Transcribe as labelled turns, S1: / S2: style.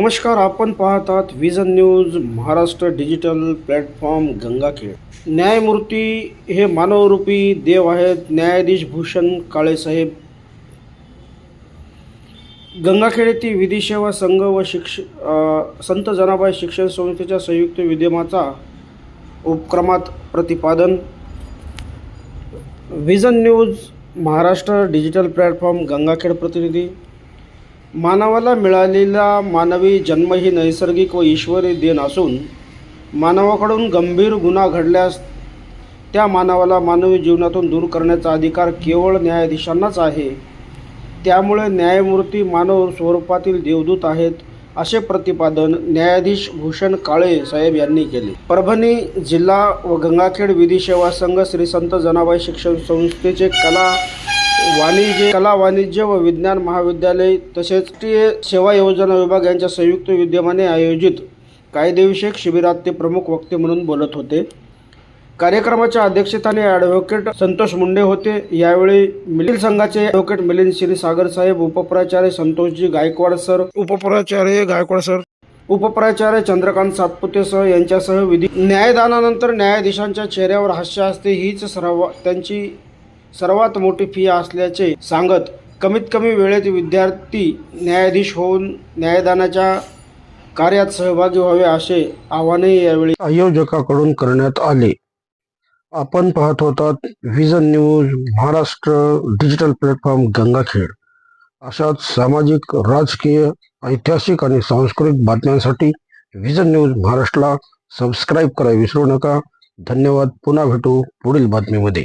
S1: नमस्कार, आपण पाहत आहात vision news Maharashtra digital platform Gangakhed. न्यायमूर्ती हे मानवरूपी देव आहेत. न्यायाधीश भूषण काळेसाहेब. गंगाखेड येथील विधी सेवा संघ व संत जनाबाई शिक्षण संस्थेच्या संयुक्त विद्यमाचा उपक्रमात प्रतिपादन. Vision news Maharashtra digital platform Gangakhed प्रतिनिधी. मानवाला मिळालेला मानवी जन्म ही नैसर्गिक व ईश्वरी देण असून मानवाकडून गंभीर गुन्हा घडल्यास त्या मानवाला मानवी जीवनातून दूर करण्याचा अधिकार केवळ न्यायाधीशांनाच आहे. त्यामुळे न्यायमूर्ती मानव स्वरूपातील देवदूत आहेत, असे प्रतिपादन न्यायाधीश भूषण काळे साहेब यांनी केले. परभणी जिल्हा व गंगाखेड विधी सेवा संघ, श्री संत जनाबाई शिक्षण संस्थेचे कला वाणिज्य व विज्ञान महाविद्यालय तसेच राष्ट्रीय सेवा योजना विभाग यांच्या संयुक्त विद्यमाने आयोजित कायदेविषयक शिबिरात ते प्रमुख वक्ते म्हणून बोलत होते. कार्यक्रमाच्या अध्यक्षस्थानी ॲडव्होकेट संतोष मुंडे होते. यावेळी मिलिंद संघाचे ॲडव्होकेट मिलिंद क्षीरसागर साहेब, उपप्राचार्य संतोषजी गायकवाड सर, उपप्राचार्य चंद्रकांत सातपुते सर यांच्यासह विधी. न्यायदानानंतर न्यायाधीशांच्या चेहऱ्यावर हास्य असते. हीच त्यांची सर्वात मोठी फी असल्याचे सांगत कमीत कमी वेळेत विद्यार्थी न्यायाधीश होऊन न्यायदानाच्या कार्यात सहभागी व्हावे असे आवाहनही यावेळी आयोजकाकडून करण्यात आले. आपण पाहत होतात vision news Maharashtra digital platform Gangakhed. अशाच सामाजिक, राजकीय, ऐतिहासिक आणि सांस्कृतिक बातम्यांसाठी विजन न्यूज महाराष्ट्रला सबस्क्राईब करायला विसरू नका. धन्यवाद. पुन्हा भेटू पुढील बातमीमध्ये.